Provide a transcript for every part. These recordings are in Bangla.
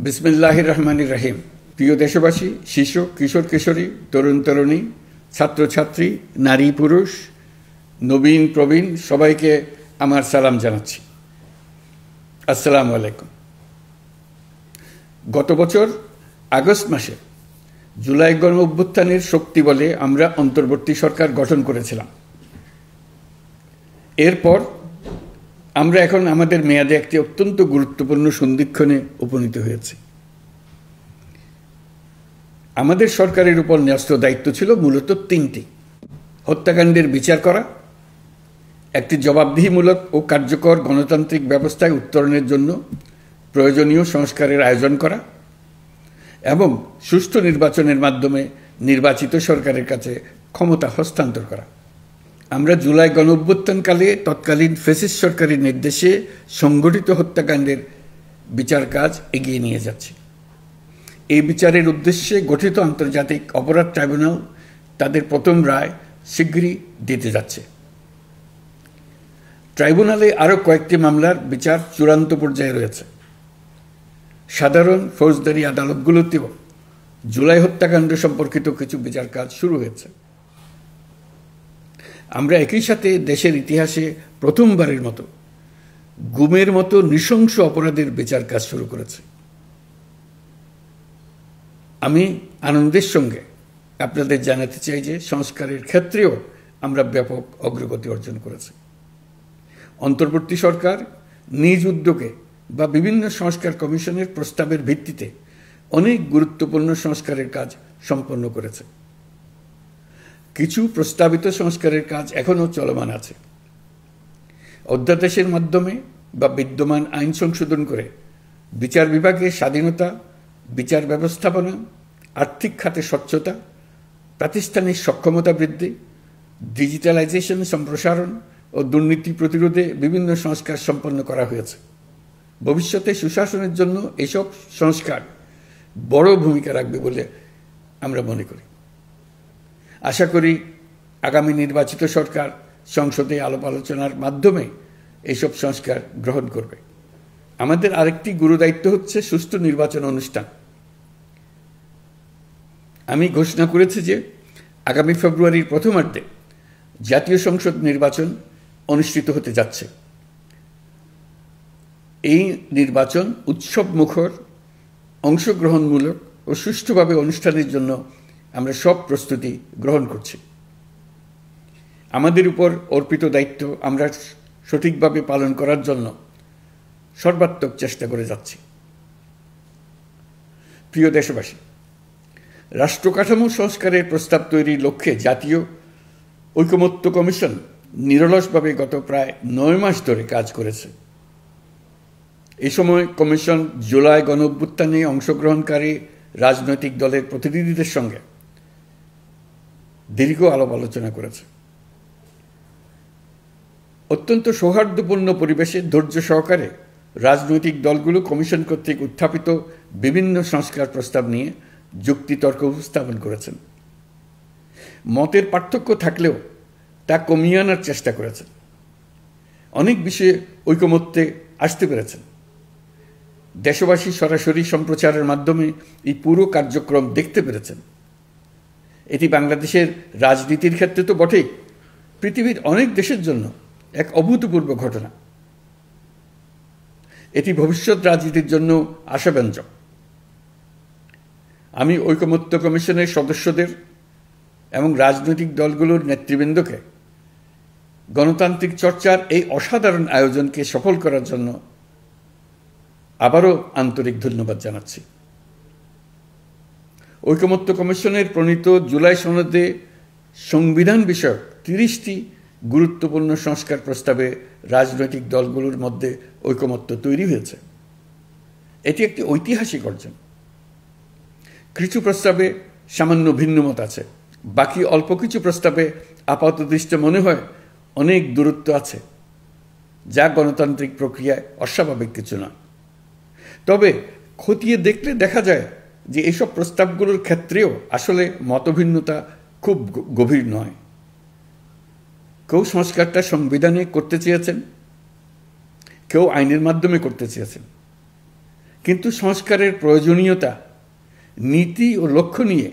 বিসমিল্লাহির রহমানির রহিম। প্রিয় দেশবাসী, শিশু, কিশোর কিশোরী, তরুণ তরুণী, ছাত্রছাত্রী, নারী পুরুষ, নবীন প্রবীণ সবাইকে আমার সালাম জানাচ্ছি। আসসালামু আলাইকুম। গত বছর আগস্ট মাসে জুলাই গণ অভ্যুত্থানের শক্তি বলে আমরা অন্তর্বর্তী সরকার গঠন করেছিলাম। এরপর আমরা এখন আমাদের মেয়াদে একটি অত্যন্ত গুরুত্বপূর্ণ সন্ধিক্ষণে উপনীত হয়েছি। আমাদের সরকারের উপর ন্যস্ত দায়িত্ব ছিল মূলত তিনটি: হত্যাকাণ্ডের বিচার করা, একটি জবাবদিহিমূলক ও কার্যকর গণতান্ত্রিক ব্যবস্থায় উত্তরণের জন্য প্রয়োজনীয় সংস্কারের আয়োজন করা এবং সুষ্ঠু নির্বাচনের মাধ্যমে নির্বাচিত সরকারের কাছে ক্ষমতা হস্তান্তর করা। আমরা জুলাই গণ অভ্যুত্থানকালে তৎকালীন ফ্যাসিস্ট সরকারের নির্দেশে সংগঠিত হত্যাকাণ্ডের বিচার কাজ এগিয়ে নিয়ে যাচ্ছি। এই বিচারের উদ্দেশ্যে গঠিত আন্তর্জাতিক অপরাধ ট্রাইব্যুনাল তাদের প্রথম রায় শীঘ্রই দিতে যাচ্ছে। ট্রাইব্যুনালে আরও কয়েকটি মামলার বিচার চূড়ান্ত পর্যায়ে রয়েছে। সাধারণ ফৌজদারি আদালতগুলোতেও জুলাই হত্যাকাণ্ড সম্পর্কিত কিছু বিচার কাজ শুরু হয়েছে। আমরা একই সাথে দেশের ইতিহাসে প্রথমবারের মতো গুমের মতো নৃশংস অপরাধের বিচার কাজ শুরু করেছি। আমি আনন্দের সঙ্গে আপনাদের জানাতে চাই যে সংস্কারের ক্ষেত্রেও আমরা ব্যাপক অগ্রগতি অর্জন করেছি। অন্তর্বর্তী সরকার নিজ উদ্যোগে বা বিভিন্ন সংস্কার কমিশনের প্রস্তাবের ভিত্তিতে অনেক গুরুত্বপূর্ণ সংস্কারের কাজ সম্পন্ন করেছে। কিছু প্রস্তাবিত সংস্কারের কাজ এখনও চলমান আছে। অধ্যাদেশের মাধ্যমে বা বিদ্যমান আইন সংশোধন করে বিচার বিভাগের স্বাধীনতা, বিচার ব্যবস্থাপনা, আর্থিক খাতে স্বচ্ছতা, প্রাতিষ্ঠানিক সক্ষমতা বৃদ্ধি, ডিজিটালাইজেশন সম্প্রসারণ ও দুর্নীতি প্রতিরোধে বিভিন্ন সংস্কার সম্পন্ন করা হয়েছে। ভবিষ্যতে সুশাসনের জন্য এসব সংস্কার বড় ভূমিকা রাখবে বলে আমরা মনে করি। আশা করি আগামী নির্বাচিত সরকার সংসদে আলাপ আলোচনার মাধ্যমে এইসব সংস্কার গ্রহণ করবে। আমাদের আরেকটি গুরুদায়িত্ব হচ্ছে সুষ্ঠু নির্বাচন অনুষ্ঠান। আমি ঘোষণা করেছি যে আগামী ফেব্রুয়ারির প্রথমার্ধে জাতীয় সংসদ নির্বাচন অনুষ্ঠিত হতে যাচ্ছে। এই নির্বাচন উৎসবমুখর, অংশগ্রহণমূলক ও সুষ্ঠুভাবে অনুষ্ঠানের জন্য আমরা সব প্রস্তুতি গ্রহণ করছি। আমাদের উপর অর্পিত দায়িত্ব আমরা সঠিকভাবে পালন করার জন্য সর্বাত্মক চেষ্টা করে যাচ্ছি। প্রিয় দেশবাসী, রাষ্ট্রকাঠামো সংস্কারের প্রস্তাব তৈরির লক্ষ্যে জাতীয় ঐকমত্য কমিশন নিরলসভাবে গত প্রায় 9 মাস ধরে কাজ করেছে। এই সময় কমিশন জুলাই গণ অভ্যুত্থানে অংশগ্রহণকারী রাজনৈতিক দলের প্রতিনিধিদের সঙ্গে দীর্ঘ আলাপ আলোচনা করেছে। অত্যন্ত সৌহার্দ্যপূর্ণ পরিবেশে ধৈর্য সহকারে রাজনৈতিক দলগুলো কমিশন কর্তৃক উত্থাপিত বিভিন্ন সংস্কার প্রস্তাব নিয়ে যুক্তিতর্ক উপস্থাপন করেছেন। মতের পার্থক্য থাকলেও তা কমিয়ে আনার চেষ্টা করেছেন। অনেক বিষয়ে ঐকমত্যে আসতে পেরেছেন। দেশবাসী সরাসরি সম্প্রচারের মাধ্যমে এই পুরো কার্যক্রম দেখতে পেরেছেন। এটি বাংলাদেশের রাজনীতির ক্ষেত্রে তো বটেই, পৃথিবীর অনেক দেশের জন্য এক অভূতপূর্ব ঘটনা। এটি ভবিষ্যৎ রাজনীতির জন্য আশাব্যঞ্জক। আমি ঐকমত্য কমিশনের সদস্যদের এবং রাজনৈতিক দলগুলোর নেতৃবৃন্দকে গণতান্ত্রিক চর্চার এই অসাধারণ আয়োজনকে সফল করার জন্য আবারও আন্তরিক ধন্যবাদ জানাচ্ছি। ঐকমত্য কমিশনের প্রণীত জুলাই সনদে সংবিধান বিষয়ক 30টি গুরুত্বপূর্ণ সংস্কার প্রস্তাবে রাজনৈতিক দলগুলোর মধ্যে ঐকমত্য তৈরি হয়েছে। এটি একটি ঐতিহাসিক অর্জন। কিছু প্রস্তাবে সামান্য ভিন্নমত আছে, বাকি অল্প কিছু প্রস্তাবে আপাতদৃষ্টে মনে হয় অনেক দূরত্ব আছে, যা গণতান্ত্রিক প্রক্রিয়ায় অস্বাভাবিক কিছু না। তবে খতিয়ে দেখলে দেখা যায় যে এসব প্রস্তাবগুলোর ক্ষেত্রেও আসলে মতভিন্নতা খুব গভীর নয়। কেউ সংস্কারটা সংবিধানে করতে চেয়েছেন, কেউ আইনের মাধ্যমে করতে চেয়েছেন, কিন্তু সংস্কারের প্রয়োজনীয়তা, নীতি ও লক্ষ্য নিয়ে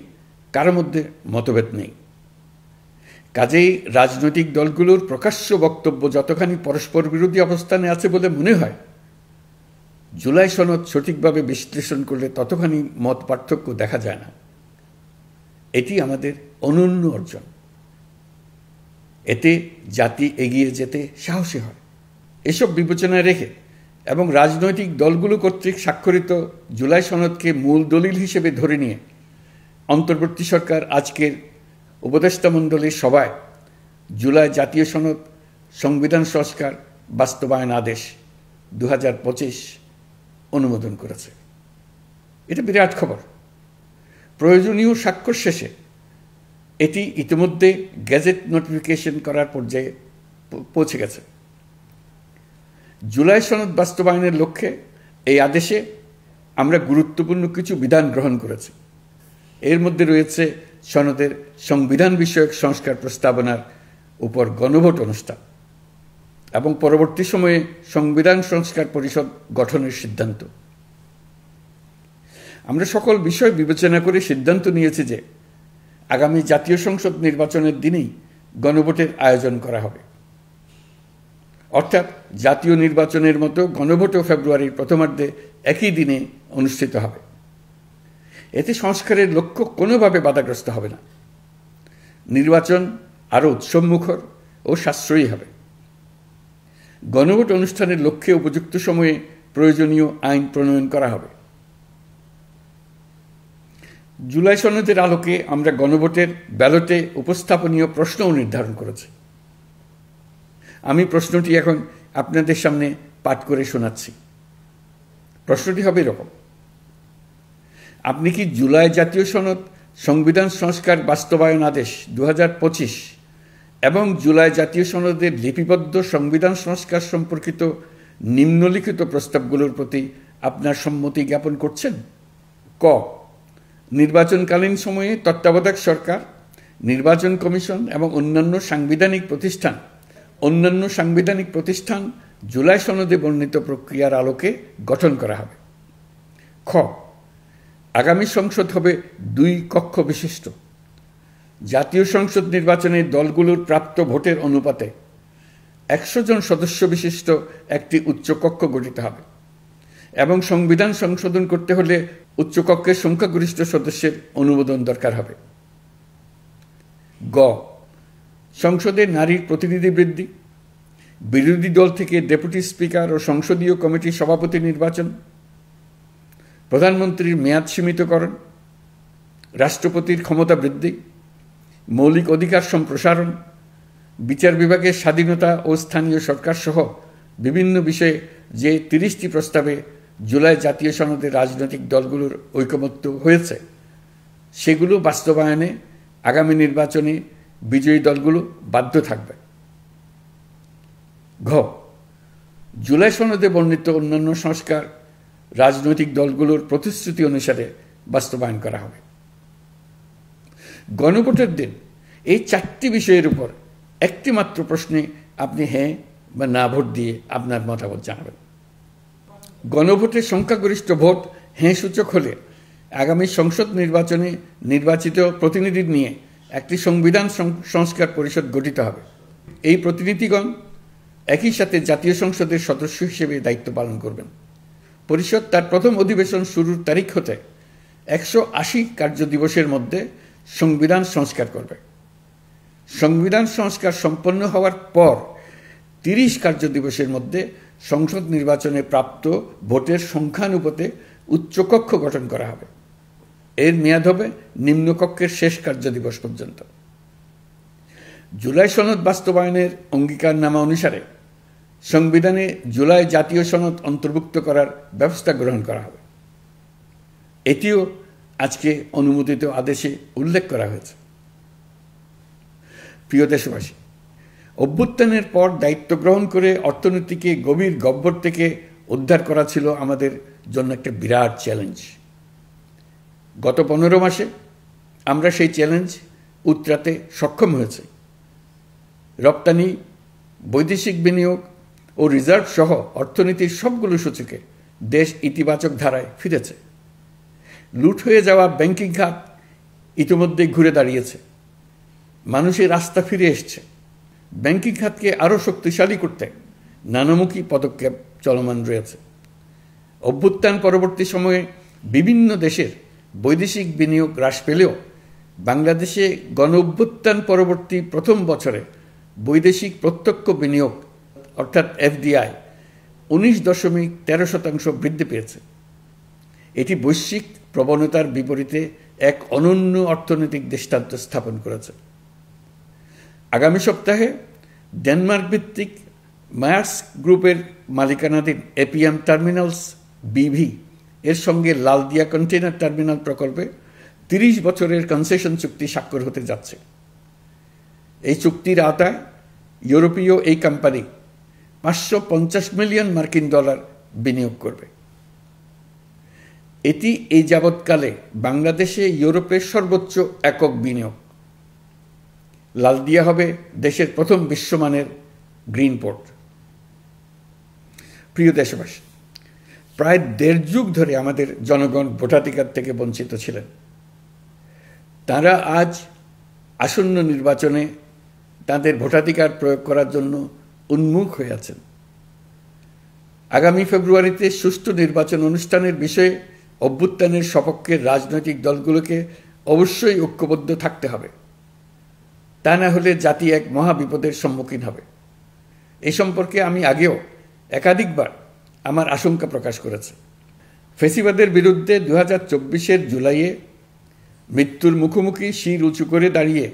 কারো মধ্যে মতভেদ নেই। কাজেই রাজনৈতিক দলগুলোর প্রকাশ্য বক্তব্য যতখানি পরস্পর বিরোধী অবস্থানে আছে বলে মনে হয়, জুলাই সনদ সঠিকভাবে বিশ্লেষণ করলে ততখানি মত পার্থক্য দেখা যায় না। এটি আমাদের অনন্য অর্জন। এতে জাতি এগিয়ে যেতে সাহসী হয়। এসব বিবেচনায় রেখে এবং রাজনৈতিক দলগুলো কর্তৃক স্বাক্ষরিত জুলাই সনদকে মূল দলিল হিসেবে ধরে নিয়ে অন্তর্বর্তী সরকার আজকের উপদেষ্টা মণ্ডলীর সভায় জুলাই জাতীয় সনদ সংবিধান সংস্কার বাস্তবায়ন আদেশ 2025 অনুমোদন করেছে। এটা বিরাট খবর। প্রয়োজনীয় স্বাক্ষর শেষে এটি ইতিমধ্যে গেজেট নোটিফিকেশন করার পর্যায়ে পৌঁছে গেছে। জুলাই সনদ বাস্তবায়নের লক্ষ্যে এই আদেশে আমরা গুরুত্বপূর্ণ কিছু বিধান গ্রহণ করেছি। এর মধ্যে রয়েছে সনদের সংবিধান বিষয়ক সংস্কার প্রস্তাবনার উপর গণভোট অনুষ্ঠান এবং পরবর্তী সময়ে সংবিধান সংস্কার পরিষদ গঠনের সিদ্ধান্ত। আমরা সকল বিষয় বিবেচনা করে সিদ্ধান্ত নিয়েছি যে আগামী জাতীয় সংসদ নির্বাচনের দিনেই গণভোটের আয়োজন করা হবে। অর্থাৎ জাতীয় নির্বাচনের মতো গণভোটও ফেব্রুয়ারির প্রথমার্ধে একই দিনে অনুষ্ঠিত হবে। এতে সংস্কারের লক্ষ্য কোনোভাবে বাধাগ্রস্ত হবে না। নির্বাচন আরও উৎসবমুখর ও সাশ্রয়ী হবে। গণভোট অনুষ্ঠানের লক্ষ্যে উপযুক্ত সময়ে প্রয়োজনীয় আইন প্রণয়ন করা হবে। জুলাই সনদের আলোকে আমরা গণভোটের ব্যালটে উপস্থাপনীয় প্রশ্নও নির্ধারণ করেছি। আমি প্রশ্নটি এখন আপনাদের সামনে পাঠ করে শোনাচ্ছি। প্রশ্নটি হবে এরকম: আপনি কি জুলাই জাতীয় সনদ সংবিধান সংস্কার বাস্তবায়ন আদেশ 2025 এবং জুলাই জাতীয় সনদের লিপিবদ্ধ সংবিধান সংস্কার সম্পর্কিত নিম্নলিখিত প্রস্তাবগুলোর প্রতি আপনার সম্মতি জ্ঞাপন করছেন? ক, নির্বাচনকালীন সময়ে তত্ত্বাবধায়ক সরকার, নির্বাচন কমিশন এবং অন্যান্য সাংবিধানিক প্রতিষ্ঠান জুলাই সনদে বর্ণিত প্রক্রিয়ার আলোকে গঠন করা হবে। খ, আগামী সংসদ হবে 2 কক্ষ বিশিষ্ট। জাতীয় সংসদ নির্বাচনে দলগুলোর প্রাপ্ত ভোটের অনুপাতে 100 জন সদস্য বিশিষ্ট একটি উচ্চকক্ষ গঠিত হবে এবং সংবিধান সংশোধন করতে হলে উচ্চকক্ষের সংখ্যাগরিষ্ঠ সদস্যের অনুমোদন দরকার হবে। গ, সংসদে নারীর প্রতিনিধি বৃদ্ধি, বিরোধী দল থেকে ডেপুটি স্পিকার ও সংসদীয় কমিটির সভাপতি নির্বাচন, প্রধানমন্ত্রীর মেয়াদ সীমিতকরণ, রাষ্ট্রপতির ক্ষমতা বৃদ্ধি, মৌলিক অধিকার সম্প্রসারণ, বিচার বিভাগের স্বাধীনতা ও স্থানীয় সরকার সহ বিভিন্ন বিষয়ে যে 30টি প্রস্তাবে জুলাই জাতীয় সনদে রাজনৈতিক দলগুলোর ঐকমত্য হয়েছে, সেগুলো বাস্তবায়নে আগামী নির্বাচনে বিজয়ী দলগুলো বাধ্য থাকবে। ঘ, জুলাই সনদে বর্ণিত অন্যান্য সংস্কার রাজনৈতিক দলগুলোর প্রতিশ্রুতি অনুসারে বাস্তবায়ন করা হবে। গণভোটের দিন এই 4টি বিষয়ের উপর একটি মাত্র প্রশ্নে আপনি হ্যাঁ বা না ভোট দিয়ে আপনার মতামত জানাবেন। গণভোটের সংখ্যাগরিষ্ঠ ভোট হ্যাঁ সূচক হলে আগামী সংসদ নির্বাচনে নির্বাচিত প্রতিনিধি নিয়ে একটি সংবিধান সংস্কার পরিষদ গঠিত হবে। এই প্রতিনিধিগণ একই সাথে জাতীয় সংসদের সদস্য হিসেবে দায়িত্ব পালন করবেন। পরিষদ তার প্রথম অধিবেশন শুরুর তারিখ হতে 180 কার্যদিবসের মধ্যে সংবিধান সংস্কার করবে। সংবিধান সংস্কার সম্পন্ন হওয়ার পর 30 কার্যদিবসের মধ্যে সংসদ নির্বাচনে প্রাপ্ত ভোটের সংখ্যানুপাতে উচ্চকক্ষ গঠন করা হবে। এর মেয়াদ হবে নিম্নকক্ষের শেষ কার্যদিবস পর্যন্ত। জুলাই সনদ বাস্তবায়নের অঙ্গীকারনামা অনুসারে সংবিধানে জুলাই জাতীয় সনদ অন্তর্ভুক্ত করার ব্যবস্থা গ্রহণ করা হবে। এটিও আজকে অনুমোদিত আদেশে উল্লেখ করা হয়েছে। প্রিয় দেশবাসী, অভ্যুত্থানের পর দায়িত্ব গ্রহণ করে অর্থনীতিকে গভীর গহ্বর থেকে উদ্ধার করা ছিল আমাদের জন্য একটা বিরাট চ্যালেঞ্জ। গত 15 মাসে আমরা সেই চ্যালেঞ্জ উতরাতে সক্ষম হয়েছি। রপ্তানি, বৈদেশিক বিনিয়োগ ও রিজার্ভ সহ অর্থনীতির সবগুলো সূচকে দেশ ইতিবাচক ধারায় ফিরেছে। লুট হয়ে যাওয়া ব্যাংকিং খাত ইতিমধ্যে ঘুরে দাঁড়িয়েছে, মানুষের আস্থা ফিরে এসছে। ব্যাংকিং খাতকে আরও শক্তিশালী করতে নানামুখী পদক্ষেপ চলমান রয়েছে। অভ্যুত্থান পরবর্তী সময়ে বিভিন্ন দেশের বৈদেশিক বিনিয়োগ হ্রাস পেলেও বাংলাদেশে গণ অভ্যুত্থান পরবর্তী প্রথম বছরে বৈদেশিক প্রত্যক্ষ বিনিয়োগ অর্থাৎ এফডিআই 19.13% বৃদ্ধি পেয়েছে। এটি বৈশ্বিক প্রবণতার বিপরীতে এক অনন্য অর্থনৈতিক দৃষ্টান্ত স্থাপন করেছে। আগামী সপ্তাহে ডেনমার্ক ভিত্তিক মায়ার্স গ্রুপের মালিকানাধীন এপিএম টার্মিনালস বিভি এর সঙ্গে লালদিয়া কন্টেইনার টার্মিনাল প্রকল্পে 30 বছরের কনসেশন চুক্তি স্বাক্ষর হতে যাচ্ছে। এই চুক্তির আওতায় ইউরোপীয় এই কোম্পানি $550 মিলিয়ন বিনিয়োগ করবে। এটি এই যাবৎকালে বাংলাদেশে ইউরোপের সর্বোচ্চ একক বিনিয়োগ। লালদিয়া হবে দেশের প্রথম বিশ্বমানের গ্রিন পোর্ট। প্রিয় দেশবাসী, প্রায় 1.5 যুগ ধরে আমাদের জনগণ ভোটাধিকার থেকে বঞ্চিত ছিলেন। তারা আজ আসন্ন নির্বাচনে তাদের ভোটাধিকার প্রয়োগ করার জন্য উন্মুখ হয়ে আছেন। আগামী ফেব্রুয়ারিতে সুষ্ঠু নির্বাচন অনুষ্ঠানের বিষয়ে অভ্যুত্থানের সপক্ষের রাজনৈতিক দলগুলোকে অবশ্যই ঐক্যবদ্ধ থাকতে হবে। তা না হলে জাতি এক মহাবিপদের সম্মুখীন হবে। এই সম্পর্কে আমি আগেও একাধিকবার আমার আশঙ্কা প্রকাশ করেছি। ফ্যাসিবাদের বিরুদ্ধে 2024-এর জুলাইয়ে মৃত্যুর মুখোমুখি শির উঁচু করে দাঁড়িয়ে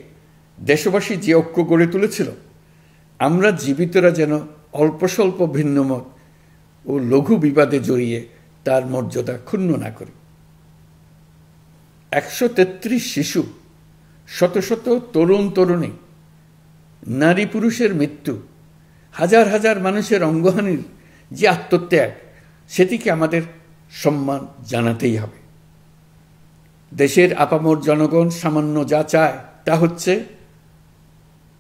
দেশবাসী যে ঐক্য গড়ে তুলেছিল, আমরা জীবিতরা যেন অল্প স্বল্প ভিন্নমত ও লঘু বিবাদে জড়িয়ে তার মর্যাদা ক্ষুণ্ণ না করি। 133 শিশু, শত শত তরুণ তরুণী, নারী পুরুষের মৃত্যু, হাজার হাজার মানুষের অঙ্গহানির যে আত্মত্যাগ, সেটিকে আমাদের সম্মান জানাতেই হবে। দেশের আপামর জনগণ সামান্য যা চায় তা হচ্ছে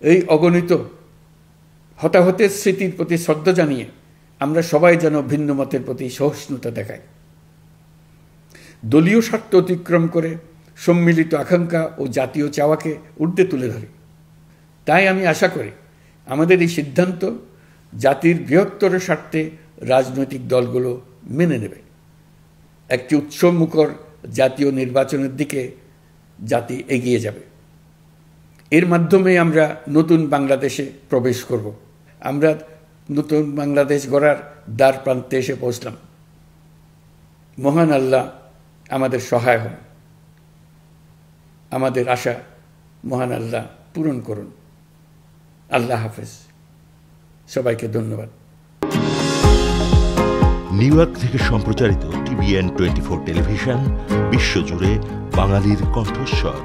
এই অগণিত হতাহতের স্মৃতির প্রতি শ্রদ্ধা জানিয়ে আমরা সবাই যেন ভিন্ন মতের প্রতি সহিষ্ণুতা দেখাই। দলীয় স্বার্থ অতিক্রম করে সম্মিলিত আকাঙ্ক্ষা ও জাতীয় চাওয়াকে ঊর্ধ্বে তুলে ধরি। তাই আমি আশা করি আমাদের এই সিদ্ধান্ত জাতির বৃহত্তর স্বার্থে রাজনৈতিক দলগুলো মেনে নেবে। একটি উৎসবমুখর জাতীয় নির্বাচনের দিকে জাতি এগিয়ে যাবে। এর মাধ্যমে আমরা নতুন বাংলাদেশে প্রবেশ করব। আমরা নতুন বাংলাদেশ গড়ার দ্বার প্রান্তে এসে পৌঁছলাম। মহান আল্লাহ আমাদের সহায় হন। আমাদের আশা মহান আল্লাহ পূরণ করুন। আল্লাহ হাফেজ। সবাইকে ধন্যবাদ। নিউ ইয়র্ক থেকে সম্প্রচারিত TVN 24 টেলিভিশন বিশ্বজুড়ে বাঙালির কণ্ঠস্বর।